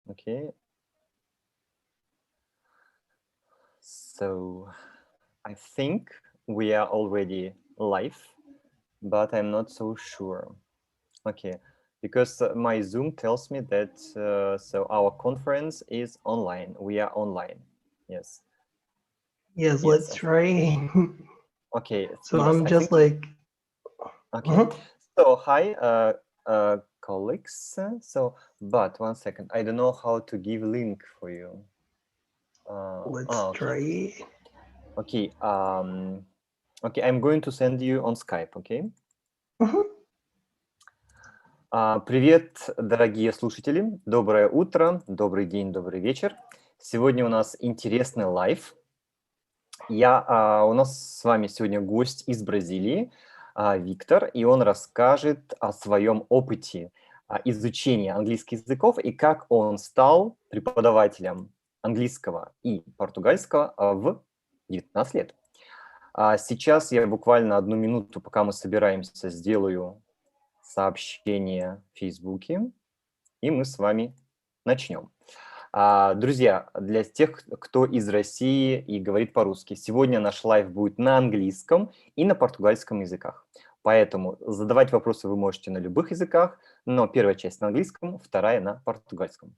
Okay. So I think we are already live, but I'm not so sure. Okay, because my Zoom tells me that so our conference is online. We are online. Yes. Yes, Yes. let's try. Okay. So Yes, I'm I just think. like, Okay. mhm. So hi, colleagues. So, but one second. I don't know how to give link for you. Let's Okay. try. Okay. Okay. I'm going to send you on Skype. Okay. Mhm. Привет, дорогие слушатели. Доброе утро, добрый день, добрый вечер. Сегодня у нас интересный лайв. У нас с вами сегодня гость из Бразилии, Виктор, и он расскажет о своем опыте изучения английских языков и как он стал преподавателем английского и португальского в 19 лет. Сейчас я буквально 1 минуту, пока мы собираемся, сделаю сообщение в Фейсбуке, и мы с вами начнем. Друзья, для тех, кто из России и говорит по-русски, сегодня наш лайв будет на английском и на португальском языках. Поэтому задавать вопросы вы можете на любых языках, но первая часть на английском, вторая на португальском.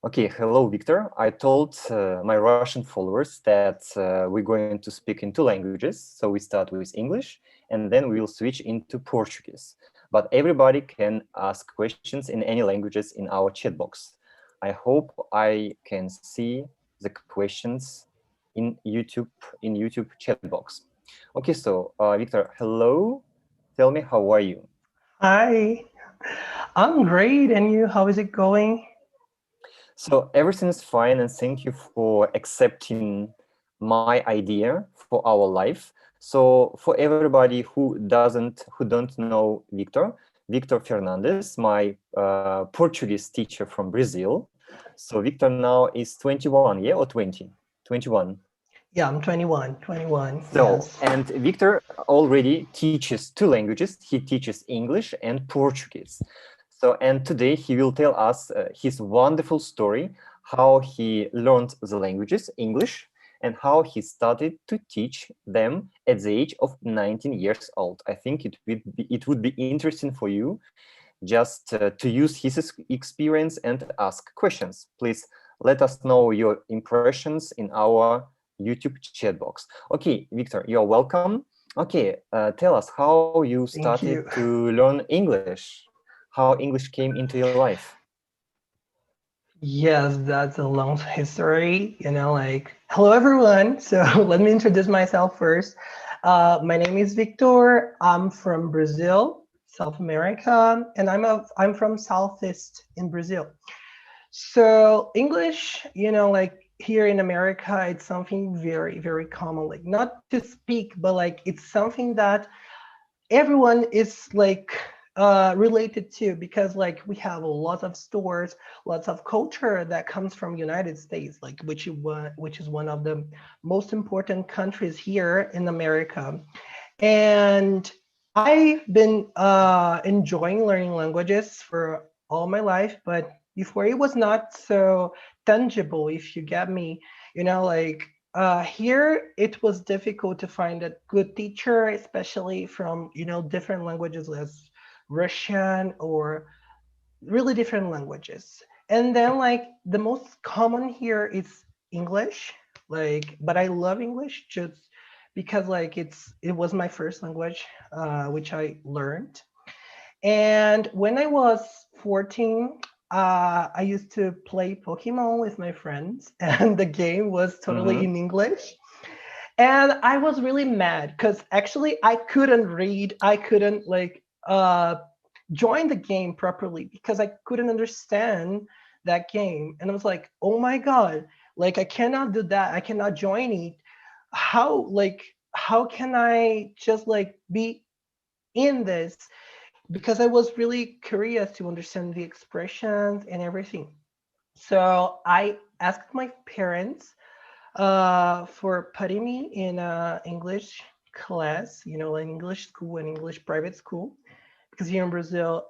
Okay, hello, Victor. I told my Russian followers that we're going to speak in 2 languages. So we start with English, and then we will switch into Portuguese. But everybody can ask questions in any languages in our chat box. I hope I can see the questions in YouTube chat box. Okay, so Victor, hello. Tell me, how are you? Hi, I'm great. And you, how is it going? So everything is fine, and thank you for accepting my idea for our life. So for everybody who don't know Victor, Victor Fernandez, my Portuguese teacher from Brazil. So Victor now is 21, yeah, or 20? 21. Yeah, I'm 21. 21, So, yes. and Victor already teaches 2 languages. He teaches English and Portuguese. So, and today he will tell us his wonderful story, how he learned the languages, English, and how he started to teach them at the age of 19 years old. I think it would be interesting for you just to use his experience and ask questions. Please let us know your impressions in our YouTube chat box. Okay, Victor, you're welcome. Okay, tell us how you Thank started you. to learn English, how English came into your life. Yes, that's a long history. Like, hello everyone. So let me introduce myself first. My name is Victor. I'm from Brazil, South America, and I'm from Southeast in Brazil. So English, like here in America, it's something very, very common. Like not to speak, but like it's something that everyone is like related to because like we have a lot of stores, lots of culture that comes from United States, like which is one of the most important countries here in America. And I've been enjoying learning languages for all my life, but before it was not so tangible, if you get me. Like here it was difficult to find a good teacher, especially from different languages as Russian or really different languages. And then like the most common here is English. Like, but I love English just because like it was my first language, which I learned. And when I was 14, I used to play Pokemon with my friends, and the game was totally Mm-hmm. in English. And I was really mad because actually I couldn't read, I couldn't like join the game properly because I couldn't understand that game. And I was like, oh my God, like I cannot do that. I cannot join it. How can I just like be in this? Because I was really curious to understand the expressions and everything. So I asked my parents for putting me in a English class, an English school, an English private school, because here in Brazil,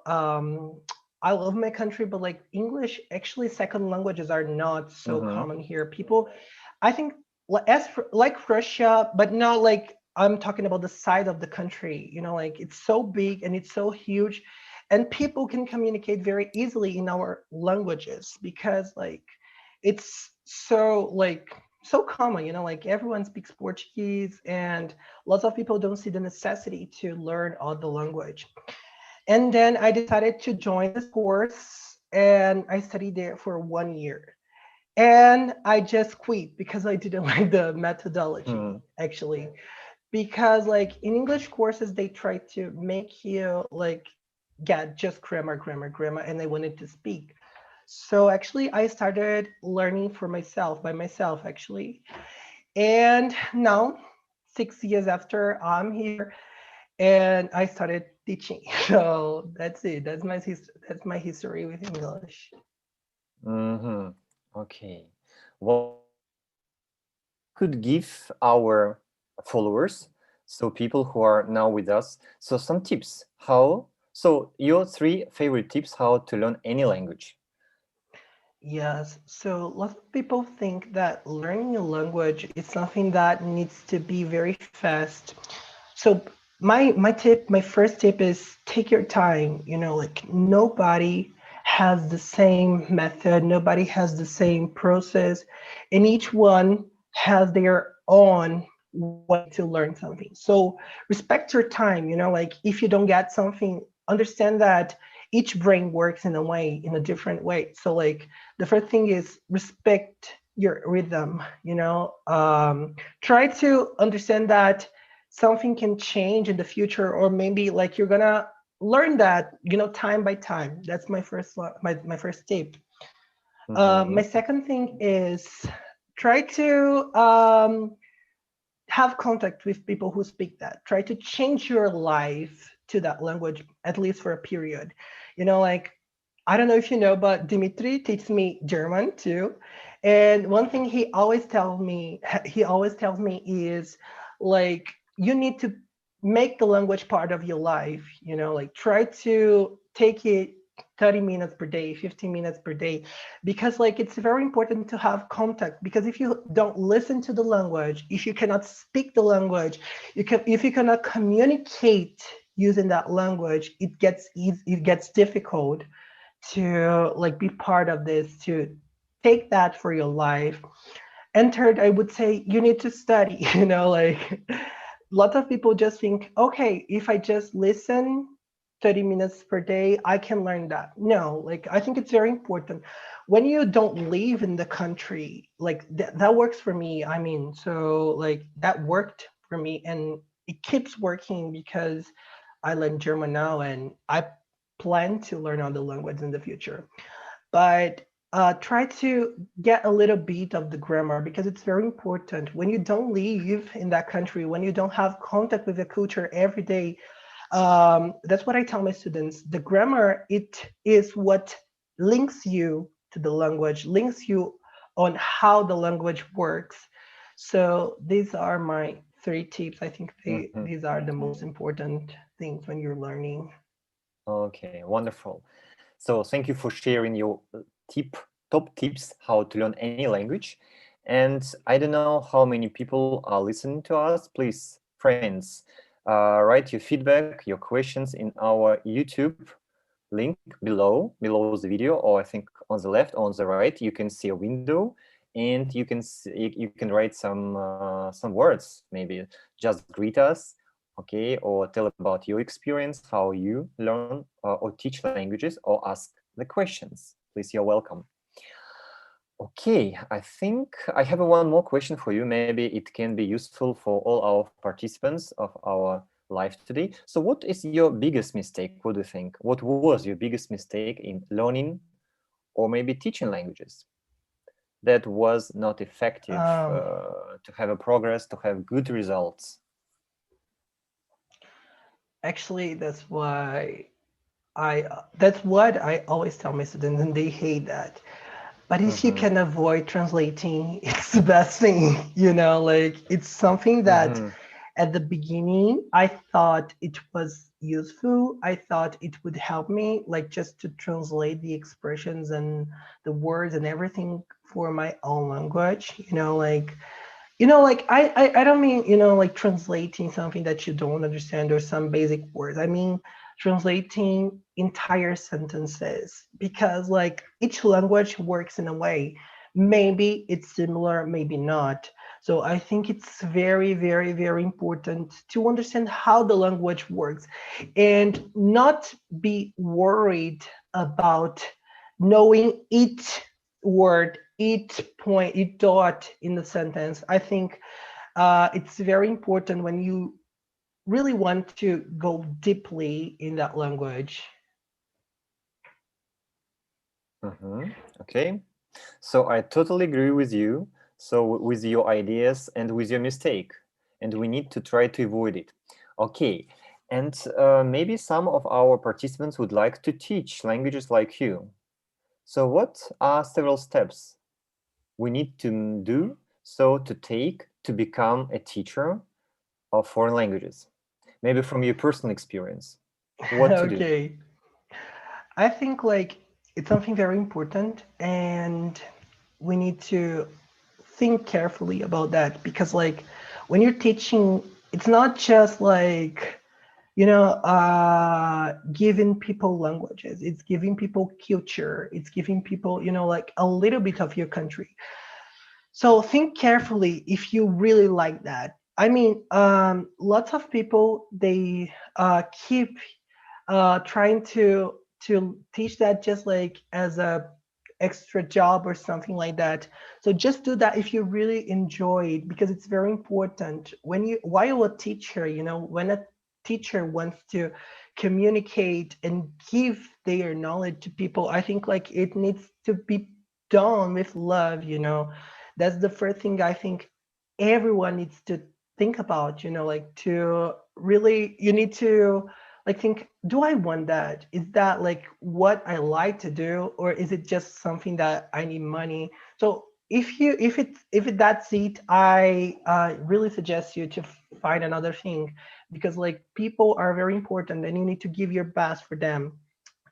I love my country, but like English, actually, second languages are not so Mm-hmm. common here. People, I think, like Russia, but not like I'm talking about the side of the country. You know, like it's so big and it's so huge, and people can communicate very easily in our languages because like it's so like so common. You know, like everyone speaks Portuguese, and lots of people don't see the necessity to learn other language. And then I decided to join this course and I studied there for 1 year. And I just quit because I didn't like the methodology, actually. Because like in English courses, they try to make you like get just grammar, grammar, grammar, and they wanted to speak. So actually, I started learning for myself, by myself, actually. And now, 6 years after, I'm here and I started teaching. So that's it. That's my history with English. Mm-hmm. Okay. What could give our followers, so people who are now with us, so some tips how, so your three favorite tips how to learn any language. Yes. So lots of people think that learning a language is something that needs to be very fast. So my first tip is take your time. You know, like nobody has the same method, nobody has the same process, and each one has their own way to learn something. So respect your time. You know, like if you don't get something, understand that each brain works in a way, in a different way. So like the first thing is respect your rhythm. You know, try to understand that something can change in the future, or maybe like you're gonna learn that, you know, time by time. That's my first tip. My Mm-hmm. second thing is try to have contact with people who speak that. Try to change your life to that language, at least for a period. You know, like I don't know if you know, but Dimitri teaches me German too. And one thing he always tells me is like you need to make the language part of your life. You know, like try to take it 30 minutes per day, 15 minutes per day, because like it's very important to have contact, because if you don't listen to the language, if you cannot speak the language, if you cannot communicate using that language, it gets difficult to like be part of this, to take that for your life. And third, I would say you need to study. You know, like a lot of people just think, okay, if I just listen 30 minutes per day, I can learn that. No, like I think it's very important. When you don't live in the country, like that works for me. I mean, so like that worked for me and it keeps working because I learn German now and I plan to learn other language in the future. But try to get a little bit of the grammar because it's very important. When you don't live in that country, when you don't have contact with the culture every day, that's what I tell my students. The grammar, it is what links you to the language, links you on how the language works. So these are my three tips. I think Mm-hmm. these are the most important things when you're learning. Okay, wonderful. So thank you for sharing your top tips how to learn any language. And I don't know how many people are listening to us. Please, friends, write your feedback, your questions in our YouTube link below the video, or I think on the left, on the right, you can see a window, and you can write some words, maybe just greet us, okay, or tell about your experience, how you learn or teach languages, or ask the questions. Please, you're welcome. Okay, I think I have one more question for you. Maybe it can be useful for all our participants of our live today. So what is your biggest mistake? What do you think? What was your biggest mistake in learning or maybe teaching languages that was not effective Um, to have a progress, to have good results? Actually, that's what I always tell my students, and they hate that. But if you Mm-hmm. can avoid translating, it's the best thing. You know, like it's something that Mm-hmm. At the beginning, I thought it was useful. I thought it would help me, like just to translate the expressions and the words and everything for my own language. I don't mean, like translating something that you don't understand or some basic words. I mean translating entire sentences, because like each language works in a way. Maybe it's similar, maybe not. So I think it's very, very, very important to understand how the language works and not be worried about knowing each word, each point, each dot in the sentence. I think it's very important when you really want to go deeply in that language. Okay, so I totally agree with you. So with your ideas and with your mistake, and we need to try to avoid it. Okay, and maybe some of our participants would like to teach languages like you. So what are several steps we need to do to take to become a teacher of foreign languages? Maybe from your personal experience, what to do? Okay. I think like it's something very important, and we need to think carefully about that, because like when you're teaching, it's not just like giving people languages. It's giving people culture. It's giving people like a little bit of your country. So think carefully if you really like that. I mean, lots of people, they keep trying to teach that just like as a extra job or something like that. So just do that if you really enjoy it, because it's very important when you, while a teacher, when a teacher wants to communicate and give their knowledge to people, I think like it needs to be done with love. That's the first thing I think everyone needs to think about, like to really, you need to like think, do I want that? Is that like what I like to do, or is it just something that I need money? So if that's it, I really suggest you to find another thing, because like people are very important and you need to give your best for them.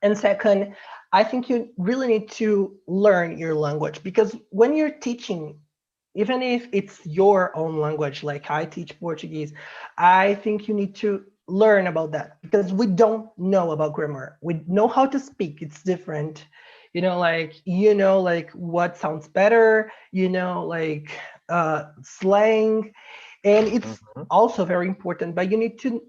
And second, I think you really need to learn your language, because when you're teaching, even if it's your own language, like I teach Portuguese, I think you need to learn about that, because we don't know about grammar. We know how to speak, it's different. Like what sounds better, like slang, and it's also very important, but you need to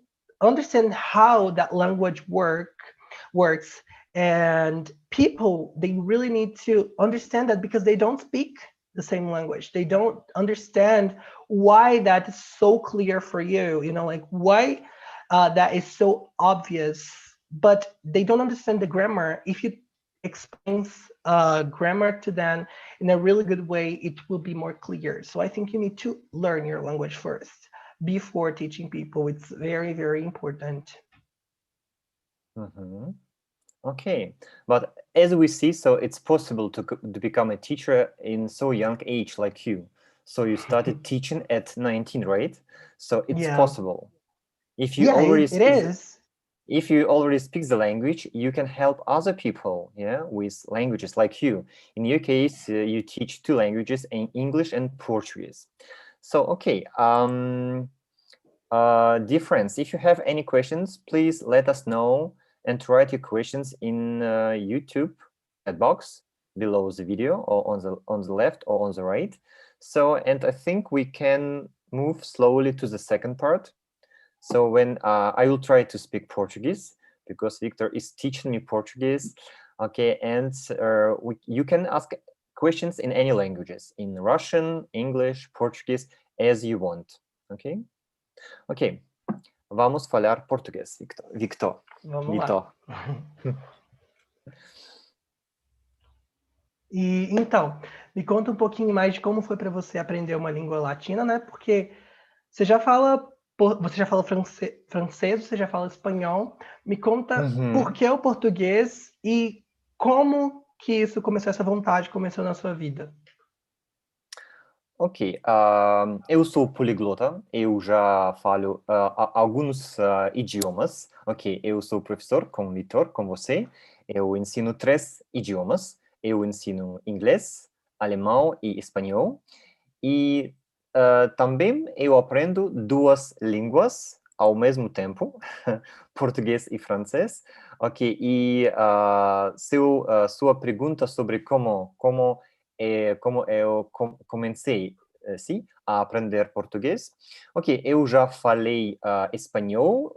understand how that language works. And people, they really need to understand that, because they don't speak the same language. They don't understand why that is so clear for you, like why that is so obvious, but they don't understand the grammar. If you explain grammar to them in a really good way, it will be more clear. So I think you need to learn your language first before teaching people. It's very, very important. Okay, but as we see, so it's possible to become a teacher in so young age like you. So you started teaching at 19, right? So it's Yeah. possible. If you Yeah, already it speak, is. if you already speak the language, you can help other people, with languages like you. In your case, you teach two languages, in English and Portuguese. So, okay, difference. If you have any questions, please let us know and write your questions in YouTube chat box below the video, or on the left or on the right. So, and I think we can move slowly to the second part. So when I will try to speak Portuguese, because Victor is teaching me Portuguese. Okay, and you can ask questions in any languages, in Russian, English, Portuguese, as you want. Okay? Ok, vamos falar português, Victor. Vamos Vitor. lá. E então, me conta um pouquinho mais de como foi para você aprender uma língua latina, né? Porque você já fala francês, você já fala espanhol. Me conta por que o português e como que isso começou, essa vontade começou na sua vida. Ok, eu sou poliglota, eu já falo alguns idiomas. Ok, eu sou professor como Vitor, como você. Eu ensino 3 idiomas. Eu ensino inglês, alemão e espanhol. E também eu aprendo 2 línguas ao mesmo tempo, português e francês. Ok, e sua pergunta sobre como eu comecei, sim, a aprender português. Ok, eu já falei espanhol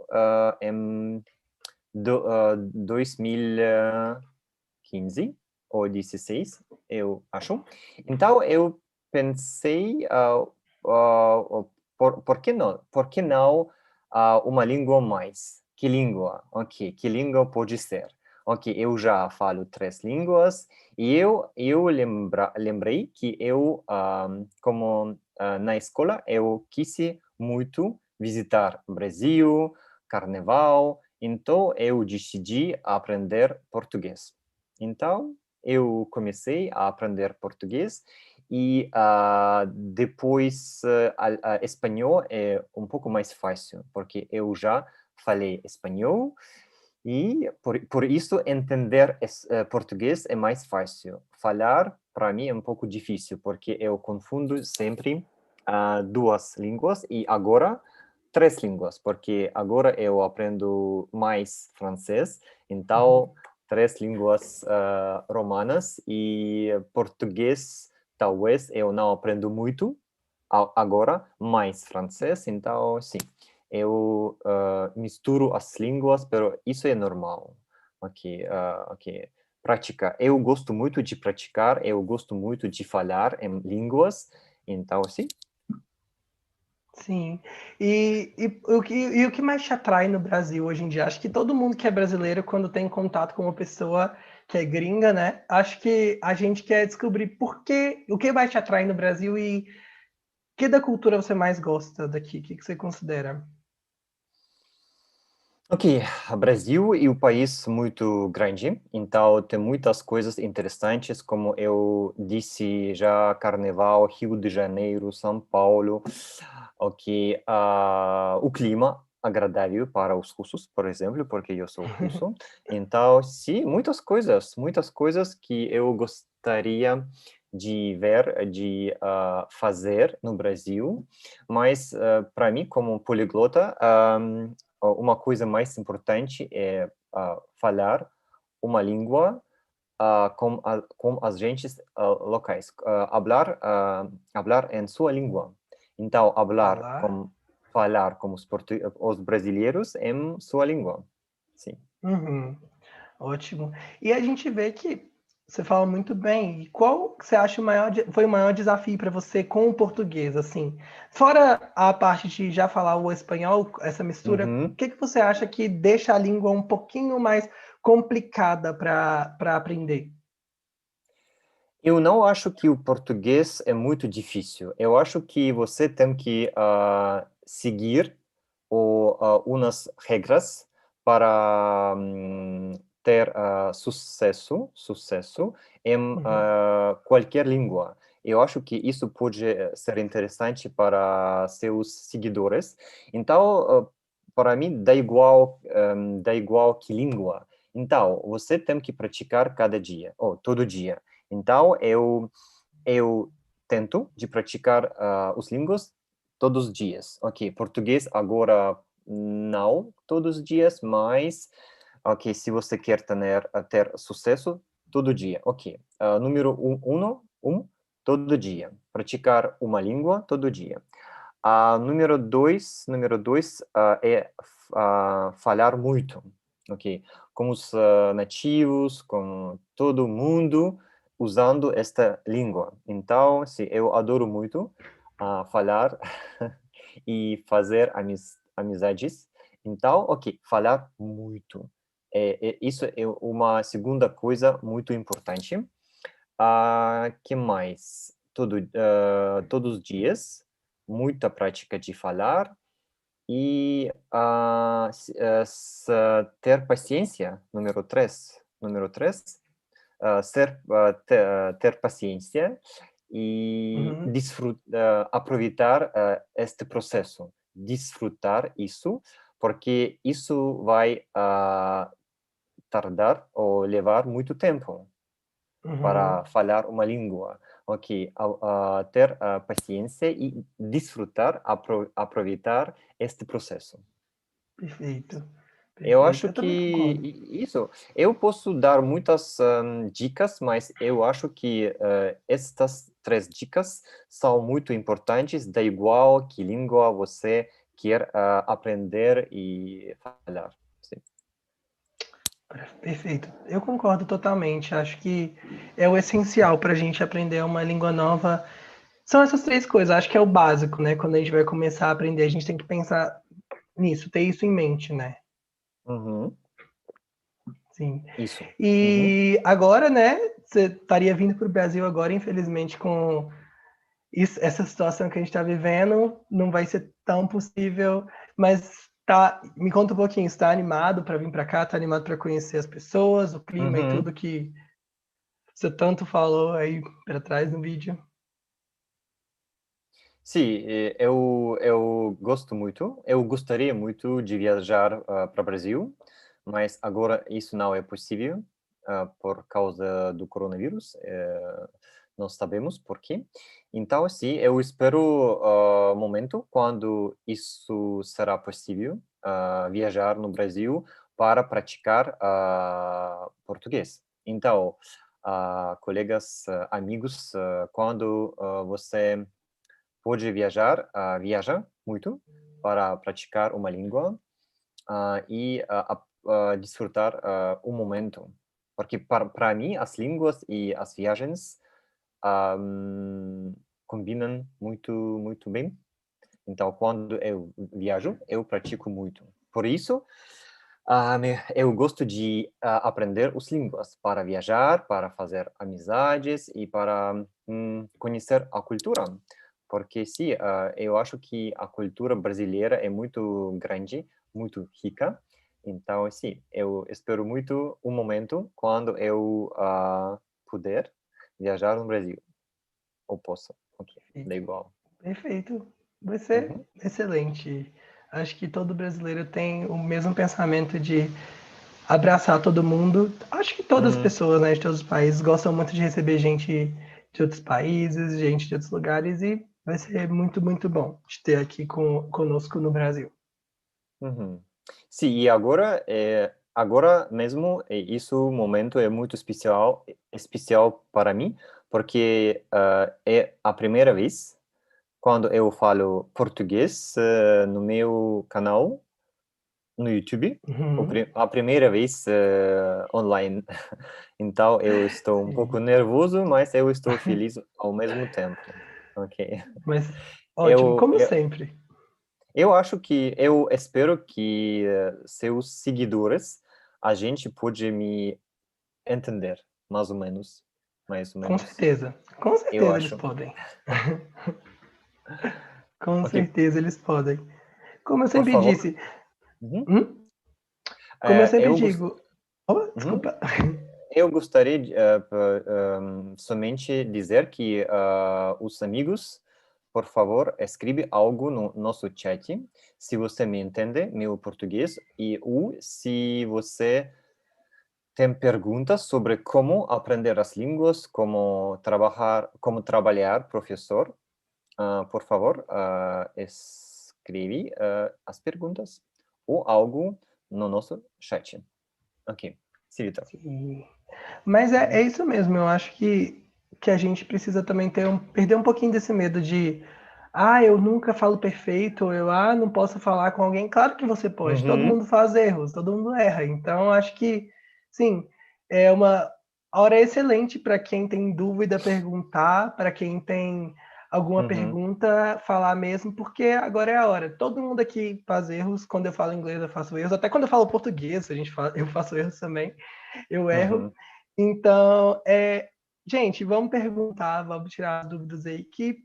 em 2015 ou 16, eu acho. Então, eu pensei, por que não uma língua mais? Que língua? Ok, que língua pode ser? Ok, eu já falo 3 línguas e eu lembrei que como na escola, eu quis muito visitar Brasil, Carnaval, então eu decidi aprender português. Então, eu comecei a aprender português e depois espanhol é um pouco mais fácil, porque eu já falei espanhol e por isso entender português é mais fácil. Falar, para mim, é um pouco difícil, porque eu confundo sempre 2 línguas e agora 3 línguas, porque agora eu aprendo mais francês, então 3 línguas romanas e português, talvez eu não aprendo muito agora, mais francês, então sim, eu misturo as línguas, mas isso é normal. Ok, ok. Prática. Eu gosto muito de praticar, eu gosto muito de falar em línguas, então sim. Sim. E o que mais te atrai no Brasil hoje em dia? Acho que todo mundo que é brasileiro, quando tem contato com uma pessoa que é gringa, né? Acho que a gente quer descobrir o que mais te atrai no Brasil e que da cultura você mais gosta daqui? O que você considera? Ok, o Brasil é um país muito grande, então tem muitas coisas interessantes, como eu disse já, Carnaval, Rio de Janeiro, São Paulo. Ok, o clima agradável para os russos, por exemplo, porque eu sou russo. Então, sim, muitas coisas que eu gostaria de ver, de fazer no Brasil, mas para mim, como poliglota, uma coisa mais importante é falar uma língua com as gentes locais, hablar em sua língua. Então, Falar? falar como os brasileiros em sua língua. Sim. Uhum. Ótimo. E a gente vê que você fala muito bem. E qual que você acha foi o maior desafio para você com o português, assim? Fora a parte de já falar o espanhol, essa mistura, o Uhum. que você acha que deixa a língua um pouquinho mais complicada para aprender? Eu não acho que o português é muito difícil. Eu acho que você tem que seguir umas regras para ter sucesso em Uhum. qualquer língua. Eu acho que isso pode ser interessante para seus seguidores. Então, para mim, dá igual que língua. Então, você tem que praticar cada dia, ou todo dia. Então, eu tento de praticar os línguas todos os dias. Ok, português agora não todos os dias, mas ok, se você quer ter sucesso, todo dia. Ok, número todo dia. Praticar uma língua todo dia. Número dois é falar muito. Ok, com os nativos, com todo mundo usando esta língua. Então, sim, eu adoro muito falar e fazer amizades. Então, ok, falar muito. Isso é uma segunda coisa muito importante. Que mais? Todos os dias, muita prática de falar e ter paciência, número três, ter paciência e Uhum. aproveitar este processo, desfrutar isso, porque isso vai tardar ou levar muito tempo Uhum. para falar uma língua. Ok, ter paciência e desfrutar, aproveitar este processo. Perfeito. Eu Perfeito. acho Eu que também concordo. isso. Eu posso dar muitas dicas, mas eu acho que estas 3 dicas são muito importantes, da igual que língua você quer aprender e falar. Sim. Perfeito. Eu concordo totalmente. Acho que é o essencial para a gente aprender uma língua nova. São essas 3 coisas. Acho que é o básico, né? Quando a gente vai começar a aprender, a gente tem que pensar nisso, ter isso em mente, né? Uhum. Sim. Isso. Uhum. E agora, né? Você estaria vindo para o Brasil agora, infelizmente, com essa situação que a gente está vivendo, não vai ser tão possível. Mas tá, me conta um pouquinho. Está animado para vir para cá? Está animado para conhecer as pessoas, o clima e Uhum. tudo que você tanto falou aí para trás no vídeo? Sim, eu gosto muito. Eu gostaria muito de viajar para o Brasil, mas agora isso não é possível por causa do coronavírus. Não sabemos por quê. Então, sim, eu espero o momento quando isso será possível viajar no Brasil para praticar português. Então, colegas, amigos, quando você pode viajar, viaja muito para praticar uma língua e desfrutar um momento. Porque para mim, as línguas e as viagens combinam muito, muito bem. Então, quando eu viajo, eu pratico muito. Por isso, eu gosto de aprender as línguas para viajar, para fazer amizades e para conhecer a cultura. Porque, sim, eu acho que a cultura brasileira é muito grande, muito rica. Então, sim, eu espero muito um momento quando eu puder viajar no Brasil. Ou possa. Ok, é igual. Perfeito. Vai ser Uhum, excelente. Acho que todo brasileiro tem o mesmo pensamento de abraçar todo mundo. Acho que todas as uhum, pessoas, né, de todos os países gostam muito de receber gente de outros países, gente de outros lugares e vai ser muito, muito bom te ter aqui conosco no Brasil. uhum. Sim, e agora, agora mesmo, isso momento é muito especial para mim, porque é a primeira vez quando eu falo português no meu canal no YouTube, Uhum. a primeira vez online. Então eu estou um pouco Sim. nervoso, mas eu estou feliz ao mesmo tempo. Ok. Mas ótimo, Eu, como eu, sempre. eu acho que, eu espero que seus seguidores, a gente pode me entender, mais ou menos. Mais ou Com menos. certeza. Com Eu certeza eles acho. podem. Com Ok, certeza eles podem. Como eu por sempre favor. disse, Uhum. como eu sempre Eu, digo. Oh, uhum. desculpa. Eu gostaria de, somente dizer que os amigos, por favor, escreve algo no nosso chat, se você me entende, meu português, e ou se você tem perguntas sobre como aprender as línguas, como trabalhar professor, por favor, escreve as perguntas ou algo no nosso chat. Ok, sim, Vitor. Sim. Mas é Uhum. isso mesmo. Eu acho que a gente precisa também perder um pouquinho desse medo de eu nunca falo perfeito, não posso falar com alguém. Claro que você pode, todo Uhum, mundo faz erros, todo mundo erra. Então, acho que, sim, é uma hora excelente para quem tem dúvida perguntar, para quem tem alguma uhum, pergunta falar mesmo, porque agora é a hora. Todo mundo aqui faz erros. Quando eu falo inglês, eu faço erros. Até quando eu falo português, eu faço erros também. Eu erro. uhum, Então, gente, vamos perguntar, vamos tirar as dúvidas aí, que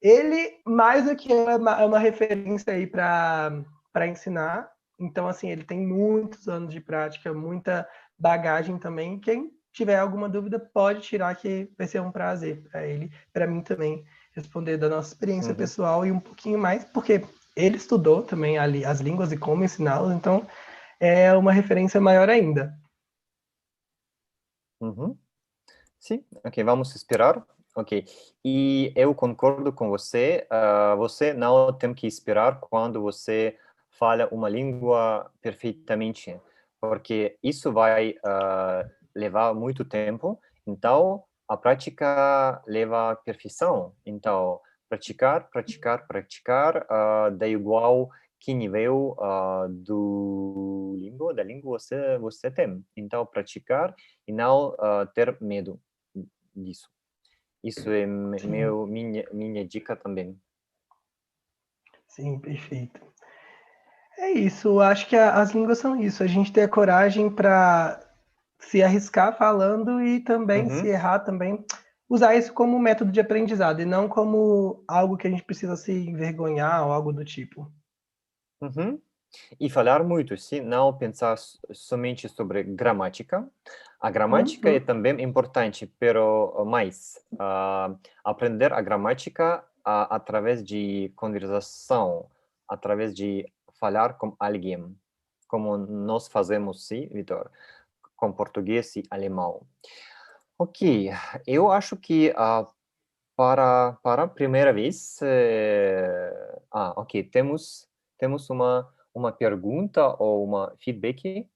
ele, mais do que é uma referência aí para ensinar. Então, assim, ele tem muitos anos de prática, muita bagagem também. Quem tiver alguma dúvida, pode tirar, que vai ser um prazer para ele, para mim também, responder da nossa experiência pessoal e um pouquinho mais, porque ele estudou também ali as línguas e como ensiná-las, então é uma referência maior ainda. Sim, ok, vamos esperar. Ok, e eu concordo com você. Você não tem que esperar quando você fala uma língua perfeitamente, porque isso vai levar muito tempo. Então, a prática leva à perfeição. Então, praticar, praticar, praticar, da igual que nível da língua você tem. Então, praticar e não ter medo disso. Isso é minha dica também. Sim, perfeito. É isso, acho que as línguas são isso, a gente ter a coragem para se arriscar falando e também, se errar também, usar isso como método de aprendizado e não como algo que a gente precisa se envergonhar ou algo do tipo. E falar muito, sim, não pensar somente sobre gramática. A gramática é também importante, mas aprender a gramática através de conversação, através de falar com alguém, como nós fazemos, sim, Vitor, com português e alemão. Ok, eu acho que para a primeira vez, ok, temos uma pergunta ou uma feedback.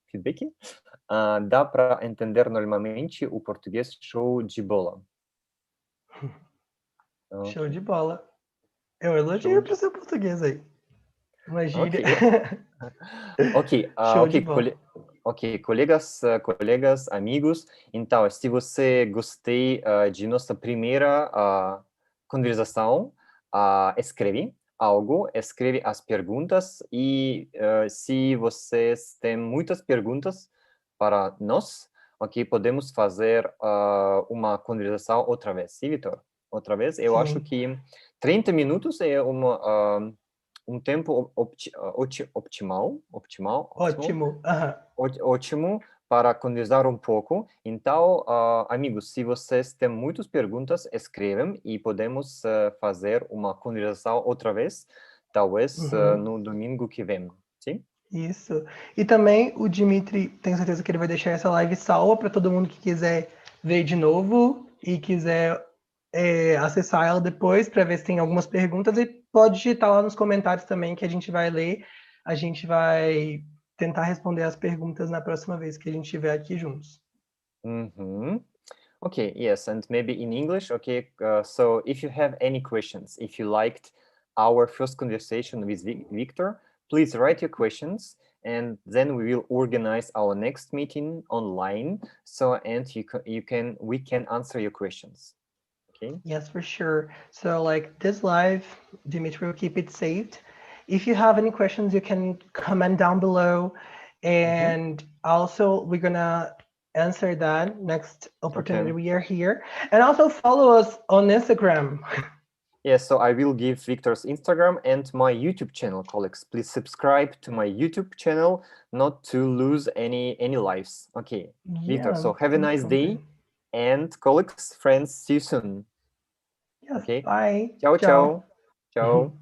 Dá para entender normalmente o português show de bola. Show Ok, de bola. Eu show elogio de... pro seu português aí. Uma Ok, gíria. Show ok, de bola. ok, colegas, amigos. Então, se você gostei de nossa primeira conversação, escreve as perguntas e se vocês têm muitas perguntas para nós, ok, podemos fazer uma conversação outra vez, sim, Vitor? Outra vez, eu acho Sim. que 30 minutos é um tempo Ótimo. Aham. ótimo para conversar um pouco. Então, amigos, se vocês têm muitas perguntas, escrevem e podemos fazer uma conversação outra vez, talvez no domingo que vem. Sim? Isso. E também o Dimitri, tenho certeza que ele vai deixar essa live salva para todo mundo que quiser ver de novo e quiser acessar ela depois para ver se tem algumas perguntas, e pode digitar lá nos comentários também que a gente vai ler. A gente vai tentar responder as perguntas na próxima vez que a gente estiver aqui juntos. Okay, yes, and maybe in English. Okay, so if you have any questions, if you liked our first conversation with Victor, please write your questions, and then we will organize our next meeting online. So, and we can answer your questions. Okay. Yes, for sure. So like this live, Dimitri will keep it saved. If you have any questions, you can comment down below. And also we're gonna answer that next opportunity Okay. we are here. And also follow us on Instagram. Yes, so I will give Victor's Instagram and my YouTube channel, colleagues. Please subscribe to my YouTube channel, not to lose any lives. Okay, Victor, Yeah, so have a nice day, and colleagues, friends, see you soon. Yes, Okay, bye. ciao, Ciao. ciao. Ciao.